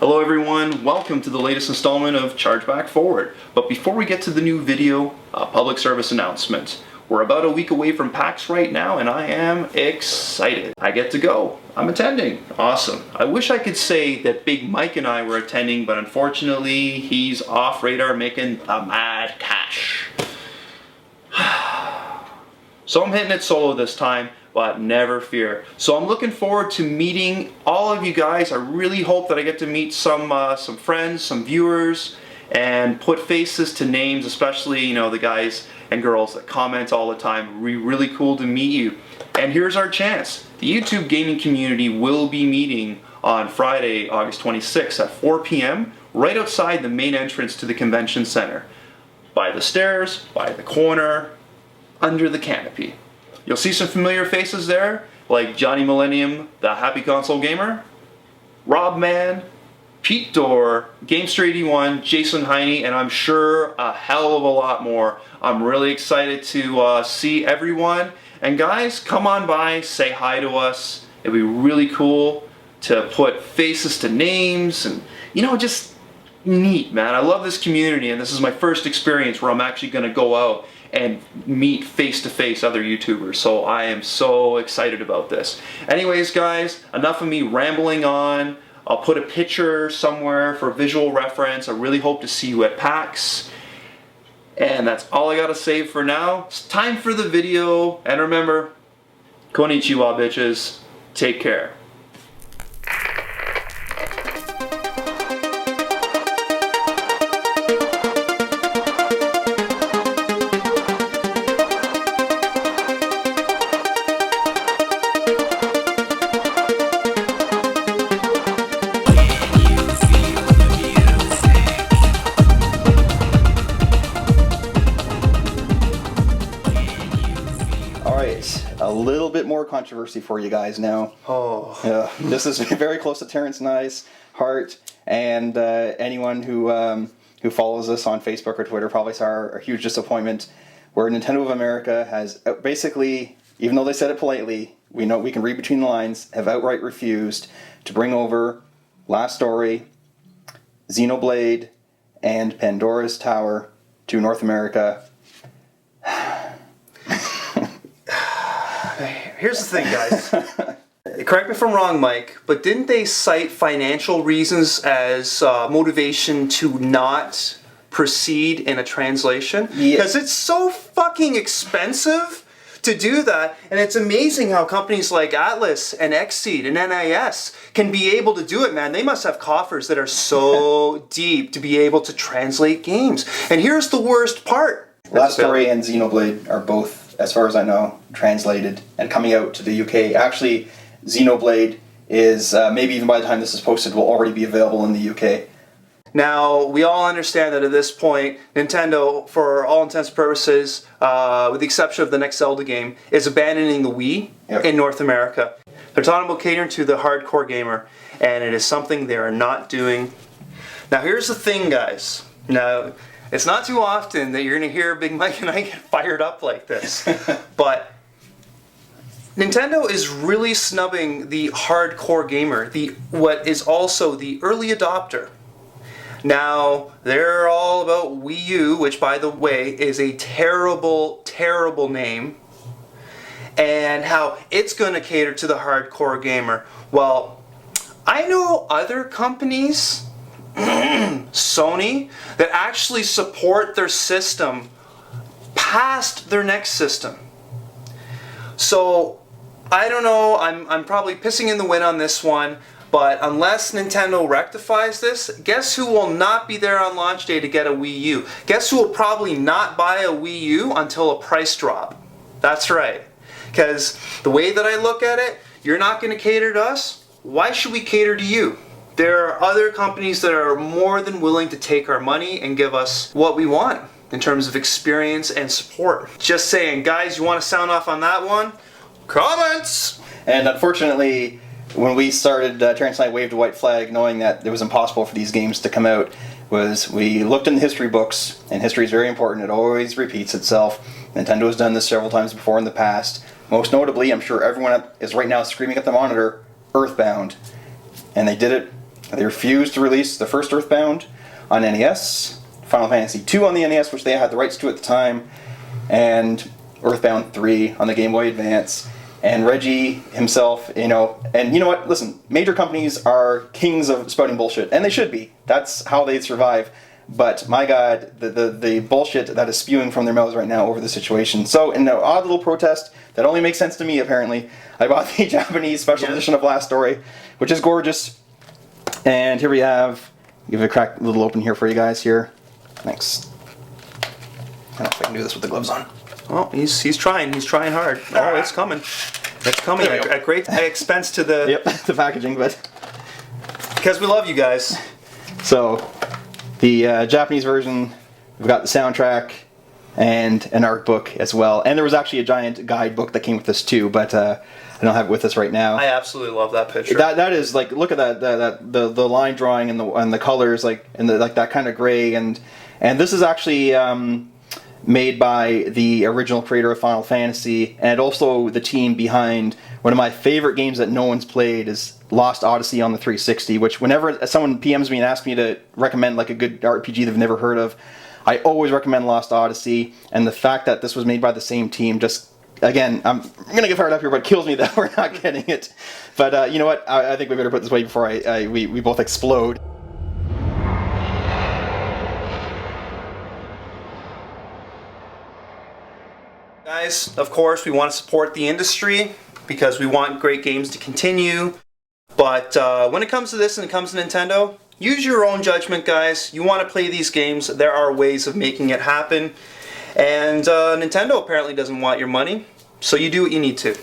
Hello everyone, welcome to the latest installment of Chargeback Forward. But before we get to the new video, a public service announcement. We're about a week away from PAX right now and I am excited. I get to go. I'm attending. Awesome. I wish I could say that Big Mike and I were attending, but unfortunately he's off radar making the mad cash. So I'm hitting it solo this time, but never fear. So I'm looking forward to meeting all of you guys. I really hope that I get to meet some friends, some viewers, and put faces to names, especially, the guys and girls that comment all the time. It'll be really cool to meet you. And here's our chance. The YouTube gaming community will be meeting on Friday, August 26th at 4 p.m. right outside the main entrance to the convention center. By the stairs, by the corner, under the canopy. You'll see some familiar faces there, like Johnny Millennium, the Happy Console Gamer, Rob Man, Pete Dorr, Gamester81, Jason Heine, and I'm sure a hell of a lot more. I'm really excited to see everyone. And guys, come on by, say hi to us. It'd be really cool to put faces to names and, just neat, man. I love this community, and this is my first experience where I'm actually going to go out and meet face-to-face other YouTubers, so I am so excited about this. Anyways guys, enough of me rambling on. I'll put a picture somewhere for visual reference. I really hope to see you at PAX. And that's all I gotta say for now. It's time for the video, and remember, konnichiwa bitches, take care. A little bit more controversy for you guys now. This is very close to Terrence and I's heart, and anyone who follows us on Facebook or Twitter probably saw our huge disappointment, where Nintendo of America has basically, even though they said it politely, we know we can read between the lines, have outright refused to bring over Last Story, Xenoblade, and Pandora's Tower to North America. Here's the thing, guys. Correct me if I'm wrong, Mike, but didn't they cite financial reasons as motivation to not proceed in a translation? Because it's so fucking expensive to do that, and it's amazing how companies like Atlas and Xseed and NIS can be able to do it, man. They must have coffers that are so deep to be able to translate games. And here's the worst part. Last Story and Xenoblade are both, as far as I know, translated and coming out to the UK. Actually, Xenoblade is, maybe even by the time this is posted, will already be available in the UK. Now, we all understand that at this point, Nintendo, for all intents and purposes, with the exception of the next Zelda game, is abandoning the Wii in North America. They're talking about catering to the hardcore gamer, and it is something they are not doing. Now, here's the thing, guys. Now, it's not too often that you're going to hear Big Mike and I get fired up like this, but Nintendo is really snubbing the hardcore gamer, what is also the early adopter. Now, they're all about Wii U, which, by the way, is a terrible, terrible name, and how it's going to cater to the hardcore gamer. Well, I know other companies, Sony, that actually support their system past their next system. So, I don't know, I'm probably pissing in the wind on this one, but unless Nintendo rectifies this, guess who will not be there on launch day to get a Wii U? Guess who will probably not buy a Wii U until a price drop? That's right. Because the way that I look at it, you're not going to cater to us, why should we cater to you? There are other companies that are more than willing to take our money and give us what we want in terms of experience and support. Just saying, guys, you want to sound off on that one? Comments! And unfortunately, when we started, Terrence and I waved a white flag knowing that it was impossible for these games to come out, was we looked in the history books, and history is very important, it always repeats itself. Nintendo has done this several times before in the past. Most notably, I'm sure everyone is right now screaming at the monitor, Earthbound. And they did it They refused to release the first Earthbound on NES, Final Fantasy II on the NES, which they had the rights to at the time, and Earthbound 3 on the Game Boy Advance. And Reggie himself, and you know what? Listen, major companies are kings of spouting bullshit, and they should be. That's how they survive. But my God, the bullshit that is spewing from their mouths right now over the situation. So, in an odd little protest that only makes sense to me, apparently, I bought the Japanese special edition of Last Story, which is gorgeous. And here we have, give it a crack, a little open here for you guys here. Thanks. I don't know if I can do this with the gloves on. Oh, he's trying hard. Oh, it's coming. It's coming at great expense to the... Yep, the packaging, but... Because we love you guys. So, the Japanese version, we've got the soundtrack and an art book as well. And there was actually a giant guidebook that came with this too, but I don't have it with us right now. I absolutely love that picture. That is like, look at the line drawing and the colors, like, and that kind of gray, and this is actually made by the original creator of Final Fantasy, and also the team behind one of my favorite games that no one's played is Lost Odyssey on the 360, which whenever someone PMs me and asks me to recommend like a good RPG they've never heard of, I always recommend Lost Odyssey. And the fact that this was made by the same team just, again, I'm going to get fired up here, but it kills me that we're not getting it. But you know what, I think we better put it this way before we both explode. Guys, of course, we want to support the industry because we want great games to continue. But when it comes to this and it comes to Nintendo, use your own judgment, guys. You want to play these games, there are ways of making it happen. And Nintendo apparently doesn't want your money, so you do what you need to.